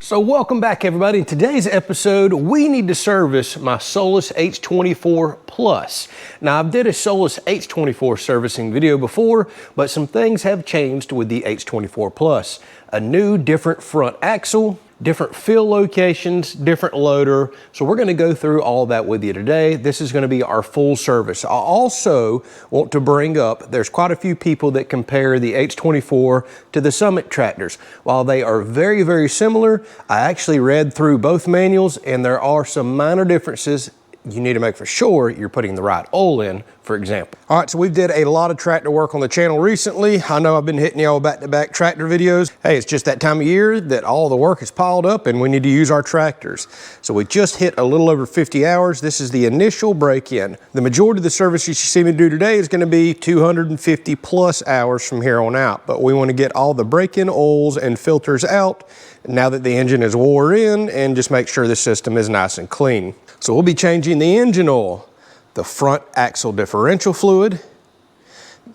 So welcome back everybody. In today's episode, we need to service my Solis H24 Plus. Now I've did a Solis H24 servicing video before, but some things have changed with the H24 Plus. A new different front axle, different fill locations, different loader. So we're gonna go through all that with you today. This is gonna be our full service. I also want to bring up, there's quite a few people that compare the H24 to the Summit tractors. While they are very, very similar, I actually read through both manuals and there are some minor differences. You need to make for sure you're putting the right oil in, for example. All right, so we did a lot of tractor work on the channel recently. I know I've been hitting y'all back-to-back tractor videos. Hey, it's just that time of year that all the work is piled up and we need to use our tractors. So we just hit a little over 50 hours. This is the initial break-in. The majority of the service you see me do today is gonna be 250 plus hours from here on out, but we wanna get all the break-in oils and filters out now that the engine is wore in and just make sure the system is nice and clean. So we'll be changing the engine oil, the front axle differential fluid.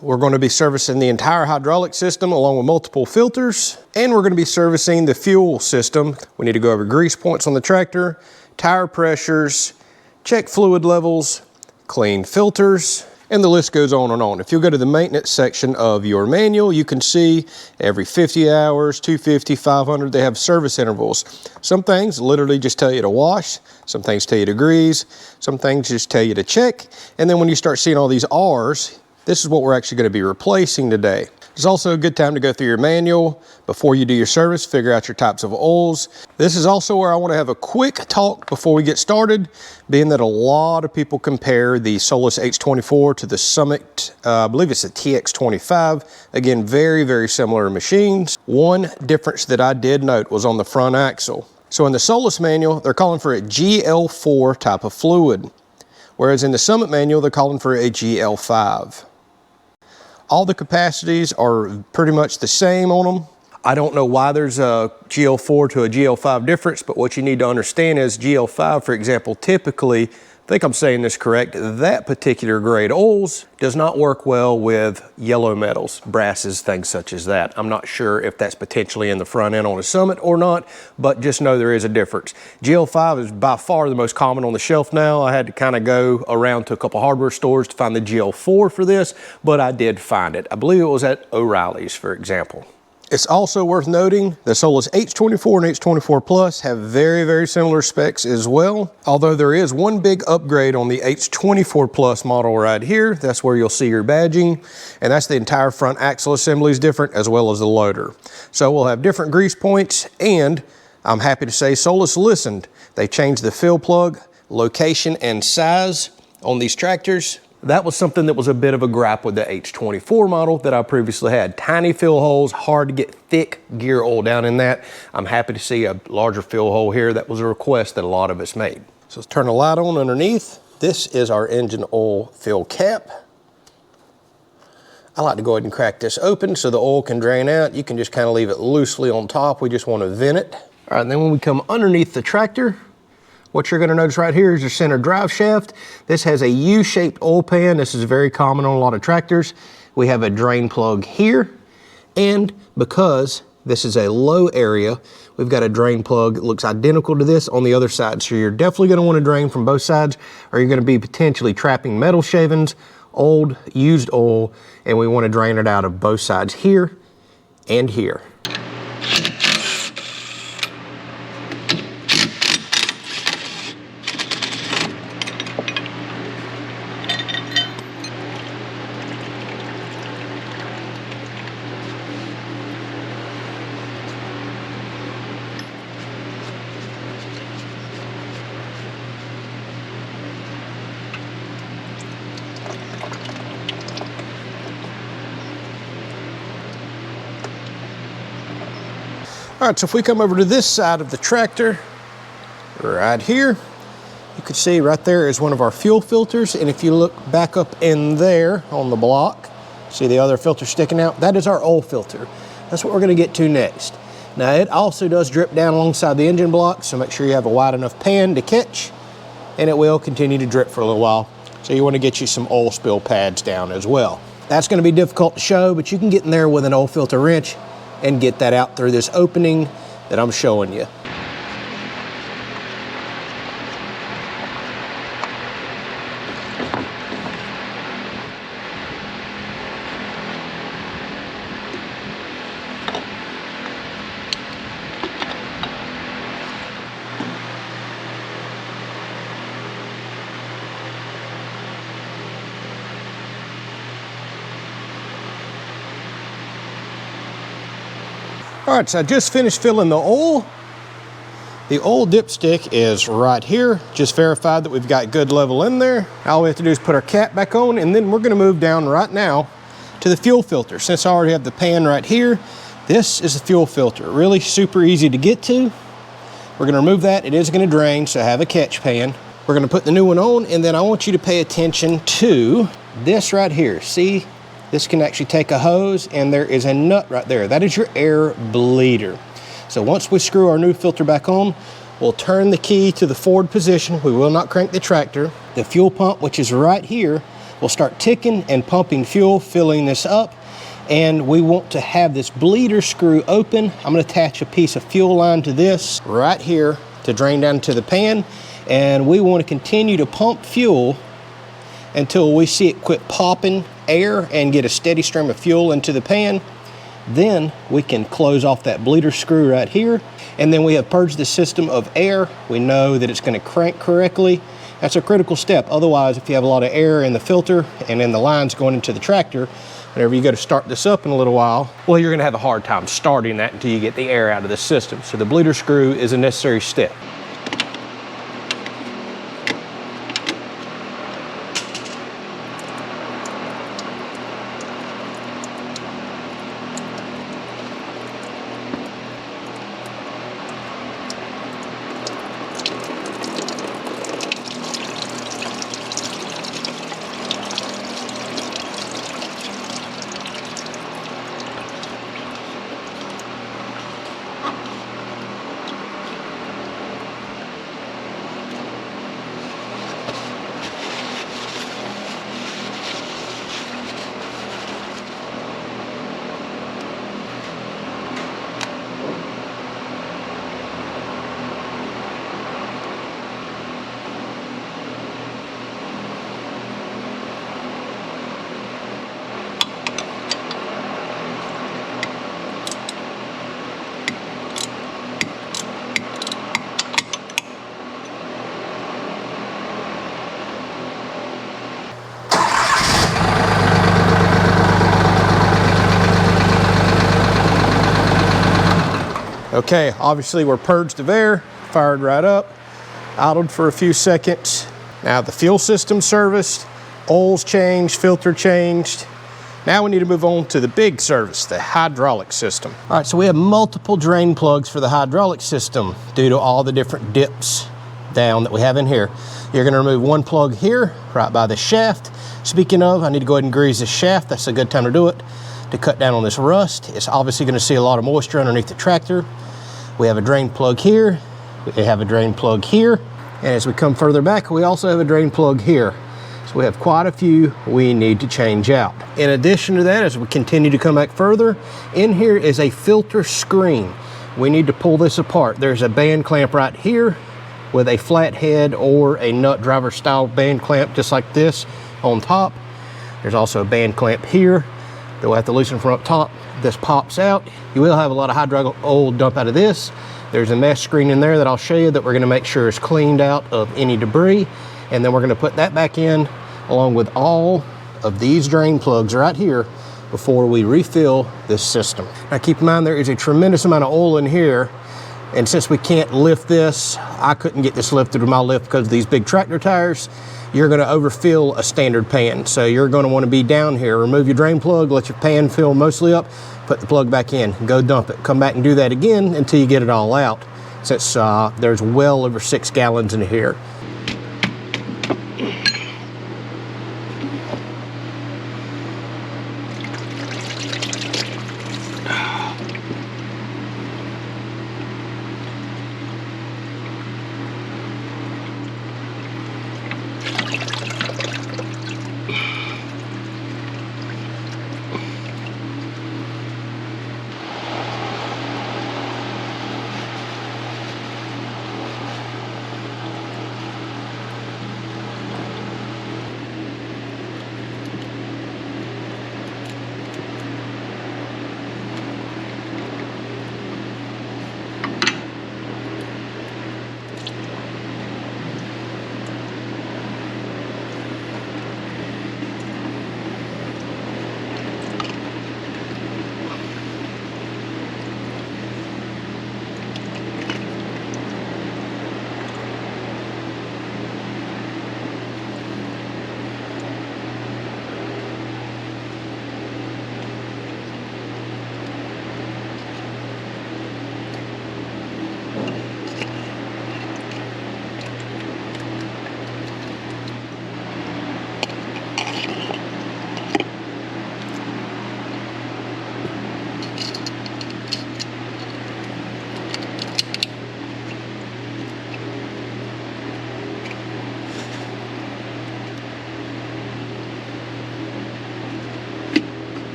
We're going to be servicing the entire hydraulic system along with multiple filters. And we're going to be servicing the fuel system. We need to go over grease points on the tractor, tire pressures, check fluid levels, clean filters, and the list goes on and on. If you go to the maintenance section of your manual, you can see every 50 hours, 250, 500, they have service intervals. Some things literally just tell you to wash, some things tell you to grease, some things just tell you to check. And then when you start seeing all these R's, this is what we're actually gonna be replacing today. It's also a good time to go through your manual before you do your service, figure out your types of oils. This is also where I want to have a quick talk before we get started, being that a lot of people compare the Solis H24 to the Summit, I believe it's a TX25. Again, very, very similar machines. One difference that I did note was on the front axle. So in the Solis manual, they're calling for a GL4 type of fluid, whereas in the Summit manual, they're calling for a GL5. All the capacities are pretty much the same on them. I don't know why there's a GL4 to a GL5 difference, but what you need to understand is GL5, for example, typically, I think I'm saying this correct, that particular grade oils does not work well with yellow metals, brasses, things such as that. I'm not sure if that's potentially in the front end on a Summit or not, but just know there is a difference. GL5 is by far the most common on the shelf now. I had to kind of go around to a couple hardware stores to find the GL4 for this, but I did find it. I believe it was at O'Reilly's, for example. It's also worth noting the Solis H24 and H24 Plus have very, very similar specs as well. Although there is one big upgrade on the H24 Plus model right here. That's where you'll see your badging. And that's the entire front axle assembly is different as well as the loader. So we'll have different grease points, and I'm happy to say Solis listened. They changed the fill plug, location, and size on these tractors. That was something that was a bit of a gripe with the H24 model that I previously had. Tiny fill holes, hard to get thick gear oil down in that. I'm happy to see a larger fill hole here. That was a request that a lot of us made. So let's turn the light on underneath. This is our engine oil fill cap. I like to go ahead and crack this open so the oil can drain out. You can just kind of leave it loosely on top. We just want to vent it. All right, and then when we come underneath the tractor, what you're going to notice right here is your center drive shaft. This has a U-shaped oil pan. This is very common on a lot of tractors. We have a drain plug here, and because this is a low area, we've got a drain plug that looks identical to this on the other side. So you're definitely going to want to drain from both sides, or you're going to be potentially trapping metal shavings, old used oil, and we want to drain it out of both sides here and here. All right, so if we come over to this side of the tractor, right here, you can see right there is one of our fuel filters. And if you look back up in there on the block, see the other filter sticking out? That is our oil filter. That's what we're gonna get to next. Now it also does drip down alongside the engine block, so make sure you have a wide enough pan to catch, and it will continue to drip for a little while. So you wanna get you some oil spill pads down as well. That's gonna be difficult to show, but you can get in there with an oil filter wrench and get that out through this opening that I'm showing you. All right, so I just finished filling the oil. The oil dipstick is right here. Just verified that we've got good level in there. All we have to do is put our cap back on, and then we're gonna move down right now to the fuel filter. Since I already have the pan right here, this is the fuel filter. Really super easy to get to. We're gonna remove that. It is gonna drain, so have a catch pan. We're gonna put the new one on, and then I want you to pay attention to this right here. See, this can actually take a hose, and there is a nut right there. That is your air bleeder. So once we screw our new filter back on, we'll turn the key to the forward position. We will not crank the tractor. The fuel pump, which is right here, will start ticking and pumping fuel, filling this up. And we want to have this bleeder screw open. I'm gonna attach a piece of fuel line to this right here to drain down to the pan. And we want to continue to pump fuel until we see it quit popping air and get a steady stream of fuel into the pan. Then we can close off that bleeder screw right here. And then we have purged the system of air. We know that it's gonna crank correctly. That's a critical step. Otherwise, if you have a lot of air in the filter and in the lines going into the tractor, whenever you go to start this up in a little while, well, you're gonna have a hard time starting that until you get the air out of the system. So the bleeder screw is a necessary step. Okay, obviously we're purged of air, fired right up, idled for a few seconds. Now the fuel system serviced, oil's changed, filter changed. Now we need to move on to the big service, the hydraulic system. All right, so we have multiple drain plugs for the hydraulic system due to all the different dips down that we have in here. You're gonna remove one plug here, right by the shaft. Speaking of, I need to go ahead and grease the shaft. That's a good time to do it, to cut down on this rust. It's obviously gonna see a lot of moisture underneath the tractor. We have a drain plug here, we have a drain plug here, and as we come further back, we also have a drain plug here. So we have quite a few we need to change out. In addition to that, as we continue to come back further, in here is a filter screen. We need to pull this apart. There's a band clamp right here with a flat head or a nut driver style band clamp just like this on top. There's also a band clamp here that we'll have to loosen from up top. This pops out. You will have a lot of hydraulic oil dump out of this. There's a mesh screen in there that I'll show you that we're gonna make sure is cleaned out of any debris. And then we're gonna put that back in along with all of these drain plugs right here before we refill this system. Now keep in mind there is a tremendous amount of oil in here, and since we can't lift this, I couldn't get this lifted with my lift because of these big tractor tires. You're gonna overfill a standard pan. So you're gonna wanna be down here, remove your drain plug, let your pan fill mostly up, put the plug back in, go dump it. Come back and do that again until you get it all out, since there's well over 6 gallons in here.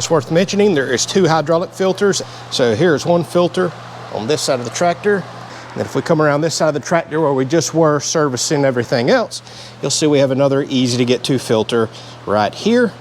It's worth mentioning there is 2 hydraulic filters. So here's one filter on this side of the tractor. And then if we come around this side of the tractor where we just were servicing everything else, you'll see we have another easy to get to filter right here.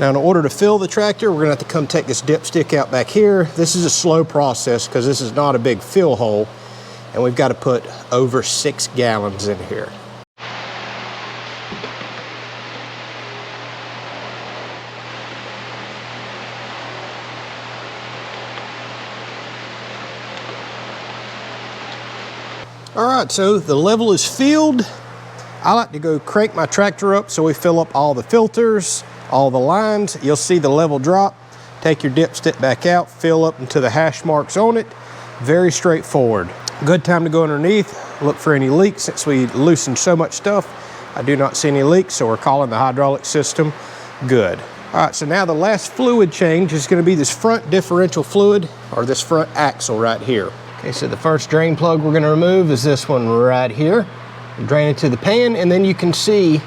Now in order to fill the tractor, we're gonna have to come take this dipstick out back here. This is a slow process because this is not a big fill hole, and we've got to put over 6 gallons in here. All right, so the level is filled. I like to go crank my tractor up so we fill up all the filters, all the lines. You'll see the level drop. Take your dipstick back out, fill up into the hash marks on it. Very straightforward. Good time to go underneath, look for any leaks. Since we loosened so much stuff, I do not see any leaks, so we're calling the hydraulic system good. All right, so now the last fluid change is gonna be this front differential fluid, or this front axle right here. Okay, so the first drain plug we're gonna remove is this one right here. Drain it to the pan, and then you can see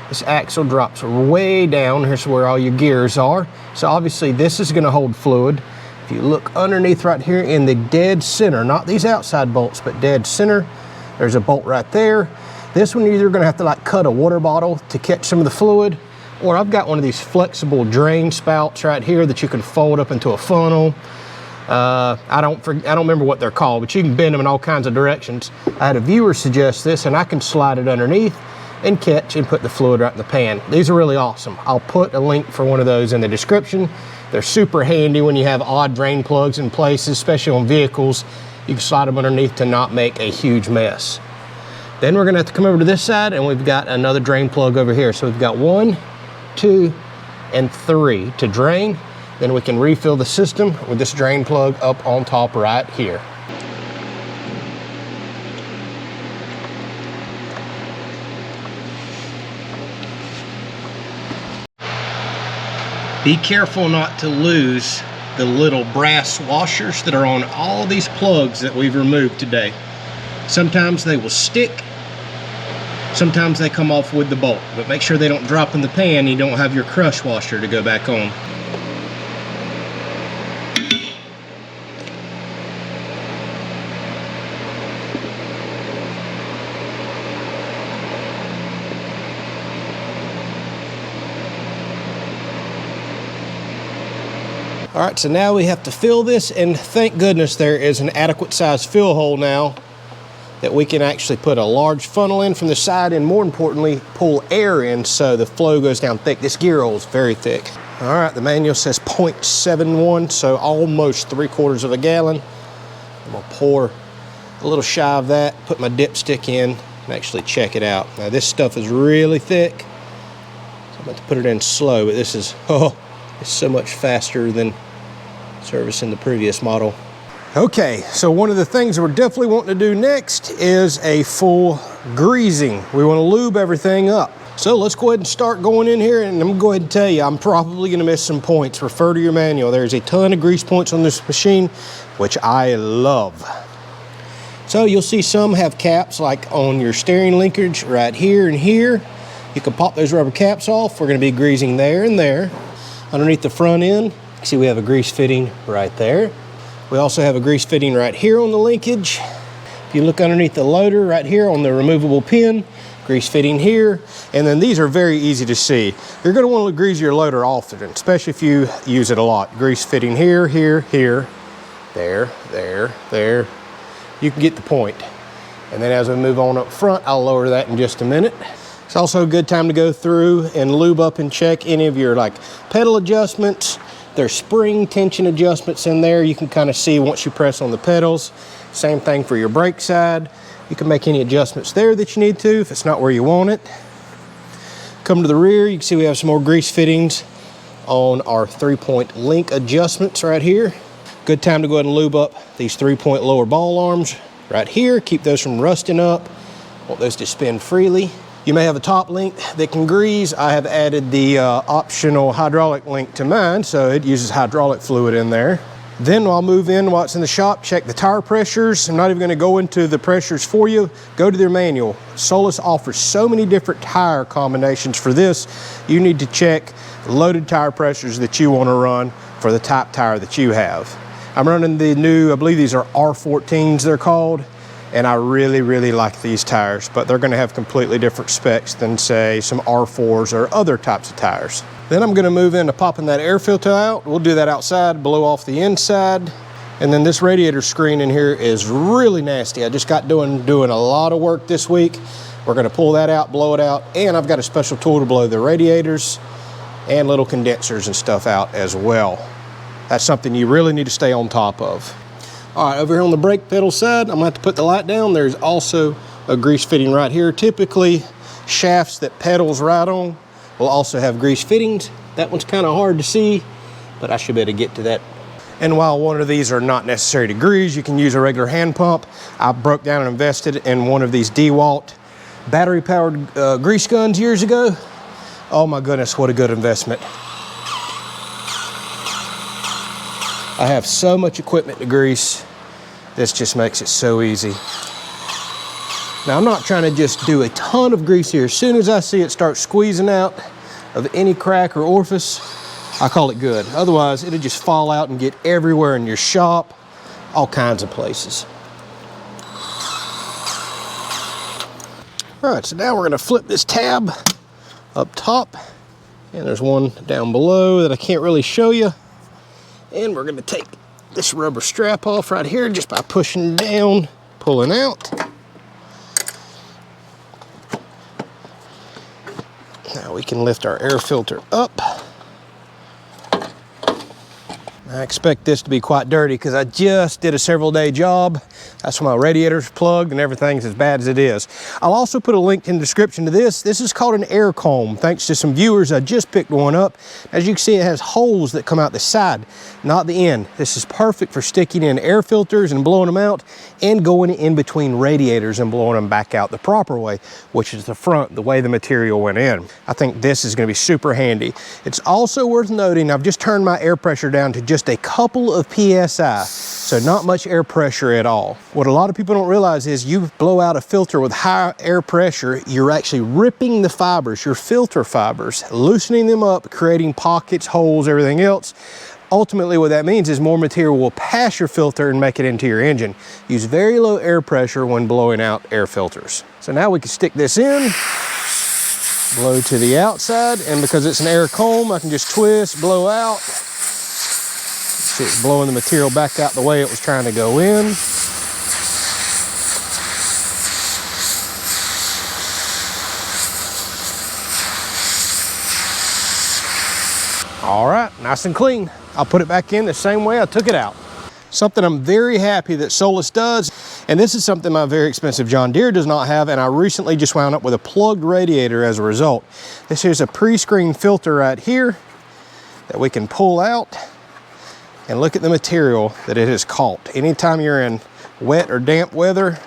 this axle drops way down. Here's where all your gears are. So obviously this is gonna hold fluid. If you look underneath right here in the dead center, not these outside bolts, but dead center, there's a bolt right there. This one you're either gonna have to like cut a water bottle to catch some of the fluid, or I've got one of these flexible drain spouts right here that you can fold up into a funnel. I don't remember what they're called, but you can bend them in all kinds of directions. I had a viewer suggest this, and I can slide it underneath and catch and put the fluid right in the pan. These are really awesome. I'll put a link for one of those in the description. They're super handy when you have odd drain plugs in places, especially on vehicles. You can slide them underneath to not make a huge mess. Then we're gonna have to come over to this side, and we've got another drain plug over here. So we've got 1, 2, and 3 to drain. Then we can refill the system with this drain plug up on top right here. Be careful not to lose the little brass washers that are on all these plugs that we've removed today. Sometimes they will stick, sometimes they come off with the bolt, but make sure they don't drop in the pan and you don't have your crush washer to go back on. All right, so now we have to fill this, and thank goodness there is an adequate size fill hole now that we can actually put a large funnel in from the side, and more importantly, pull air in so the flow goes down thick. This gear oil is very thick. All right, the manual says 0.71, so almost 3/4 of a gallon. I'm gonna pour a little shy of that, put my dipstick in, and actually check it out. Now this stuff is really thick, so I'm about to put it in slow, but this is, it's so much faster than servicing the previous model. Okay, so one of the things we're definitely wanting to do next is a full greasing. We want to lube everything up. So let's go ahead and start going in here, and I'm gonna go ahead and tell you, I'm probably gonna miss some points. Refer to your manual. There's a ton of grease points on this machine, which I love. So you'll see some have caps like on your steering linkage right here and here. You can pop those rubber caps off. We're gonna be greasing there and there. Underneath the front end, you see we have a grease fitting right there. We also have a grease fitting right here on the linkage. If you look underneath the loader right here on the removable pin, grease fitting here, and then these are very easy to see. You're going to want to grease your loader often, especially if you use it a lot. Grease fitting here, here, here, there, there, there. You can get the point. And then as we move on up front, I'll lower that in just a minute. It's also a good time to go through and lube up and check any of your like pedal adjustments. There's spring tension adjustments in there. You can kind of see once you press on the pedals. Same thing for your brake side. You can make any adjustments there that you need to if it's not where you want it. Come to the rear, you can see we have some more grease fittings on our 3-point link adjustments right here. Good time to go ahead and lube up these 3-point lower ball arms right here. Keep those from rusting up. Want those to spin freely. You may have a top link that can grease. I have added the optional hydraulic link to mine, so it uses hydraulic fluid in there. Then I'll move in while it's in the shop, check the tire pressures. I'm not even gonna go into the pressures for you. Go to their manual. Solis offers so many different tire combinations for this. You need to check loaded tire pressures that you wanna run for the type tire that you have. I'm running the new, I believe these are R14s they're called, and I really, really like these tires, but they're gonna have completely different specs than say some R4s or other types of tires. Then I'm gonna move into popping that air filter out. We'll do that outside, blow off the inside. And then this radiator screen in here is really nasty. I just got doing a lot of work this week. We're gonna pull that out, blow it out, and I've got a special tool to blow the radiators and little condensers and stuff out as well. That's something you really need to stay on top of. All right, over here on the brake pedal side, I'm gonna have to put the light down. There's also a grease fitting right here. Typically, shafts that pedals right on will also have grease fittings. That one's kind of hard to see, but I should be able to get to that. And while one of these are not necessary to grease, you can use a regular hand pump. I broke down and invested in one of these DeWalt battery-powered grease guns years ago. Oh my goodness, what a good investment. I have so much equipment to grease. This just makes it so easy. Now I'm not trying to just do a ton of grease here. As soon as I see it start squeezing out of any crack or orifice, I call it good. Otherwise, it'll just fall out and get everywhere in your shop, all kinds of places. All right, so now we're gonna flip this tab up top, and there's one down below that I can't really show you. And we're gonna take this rubber strap off right here just by pushing down, pulling out. Now we can lift our air filter up. I expect this to be quite dirty because I just did a several-day job. That's why my radiator's plugged and everything's as bad as it is. I'll also put a link in the description to this. This is called an air comb. Thanks to some viewers, I just picked one up. As you can see, it has holes that come out the side, not the end. This is perfect for sticking in air filters and blowing them out, and going in between radiators and blowing them back out the proper way, which is the front, the way the material went in. I think this is gonna be super handy. It's also worth noting, I've just turned my air pressure down to just a couple of PSI, so not much air pressure at all. What a lot of people don't realize is you blow out a filter with high air pressure, you're actually ripping the fibers, your filter fibers, loosening them up, creating pockets, holes, everything else. Ultimately, what that means is more material will pass your filter and make it into your engine. Use very low air pressure when blowing out air filters. So now we can stick this in, blow to the outside, and because it's an air comb, I can just twist, blow out. See, it's blowing the material back out the way it was trying to go in. All right, nice and clean. I'll put it back in the same way I took it out. Something I'm very happy that Solis does, and this is something my very expensive John Deere does not have, and I recently just wound up with a plugged radiator as a result. This here's a pre-screened filter right here that we can pull out, and look at the material that it has caught. Anytime you're in wet or damp weather,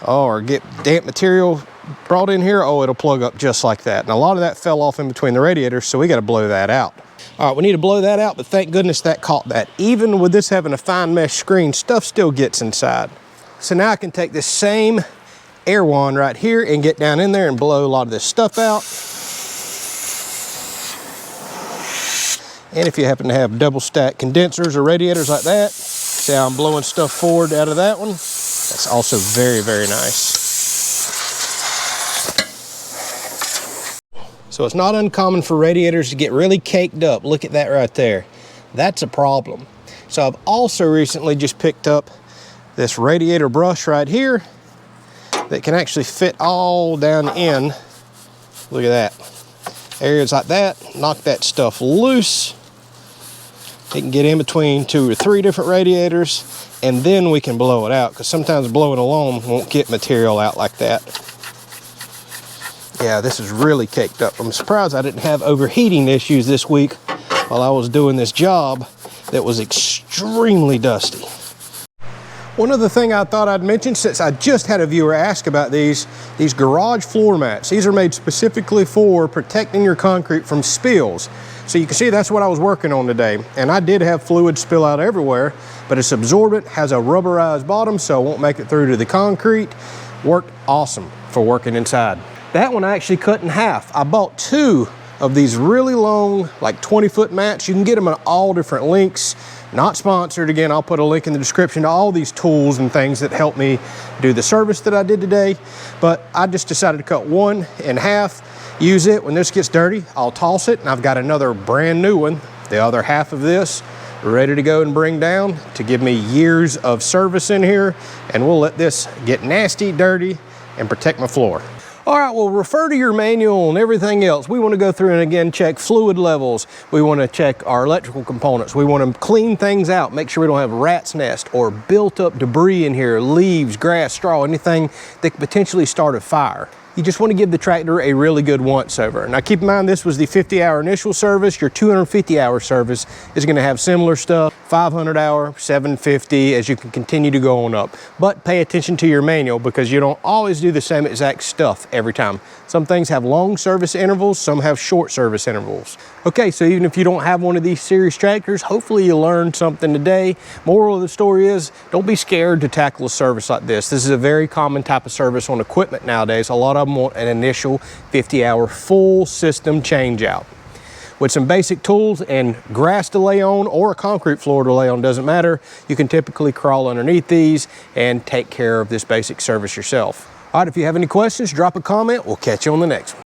or get damp material brought in here, oh, it'll plug up just like that. And a lot of that fell off in between the radiators, so we got to blow that out. All right, we need to blow that out, but thank goodness that caught that. Even with this having a fine mesh screen, stuff still gets inside. So now I can take this same air wand right here and get down in there and blow a lot of this stuff out. And if you happen to have double stack condensers or radiators like that, See how I'm blowing stuff forward out of that one? That's also very, very nice. So it's not uncommon for radiators to get really caked up. Look at that right there. That's a problem. So I've also recently just picked up this radiator brush right here that can actually fit all down in. Look at that. Areas like that, knock that stuff loose. It can get in between 2 or 3 different radiators, and then we can blow it out, because sometimes blowing alone won't get material out like that. Yeah, this is really caked up. I'm surprised I didn't have overheating issues this week while I was doing this job that was extremely dusty. One other thing I thought I'd mention, since I just had a viewer ask about these garage floor mats. These are made specifically for protecting your concrete from spills. So you can see that's what I was working on today. And I did have fluid spill out everywhere, but it's absorbent, has a rubberized bottom, so it won't make it through to the concrete. Worked awesome for working inside. That one I actually cut in half. I bought 2 of these really long, like 20-foot mats. You can get them in all different lengths. Not sponsored. Again, I'll put a link in the description to all these tools and things that help me do the service that I did today. But I just decided to cut one in half, use it. When this gets dirty, I'll toss it, and I've got another brand new one, the other half of this, ready to go and bring down to give me years of service in here. And we'll let this get nasty, dirty, and protect my floor. All right, well, refer to your manual and everything else. We want to go through and again check fluid levels. We want to check our electrical components. We want to clean things out, make sure we don't have rat's nest or built up debris in here, leaves, grass, straw, anything that could potentially start a fire. You just want to give the tractor a really good once over. Now keep in mind, this was the 50-hour initial service. Your 250-hour service is going to have similar stuff, 500-hour, 750, as you can continue to go on up. But pay attention to your manual, because you don't always do the same exact stuff every time. Some things have long service intervals, some have short service intervals. Okay, so even if you don't have one of these series tractors, hopefully you learned something today. Moral of the story is, don't be scared to tackle a service like this. This is a very common type of service on equipment nowadays. A lot of them want an initial 50-hour full system change out. With some basic tools and grass to lay on or a concrete floor to lay on, doesn't matter. You can typically crawl underneath these and take care of this basic service yourself. All right, if you have any questions, drop a comment. We'll catch you on the next one.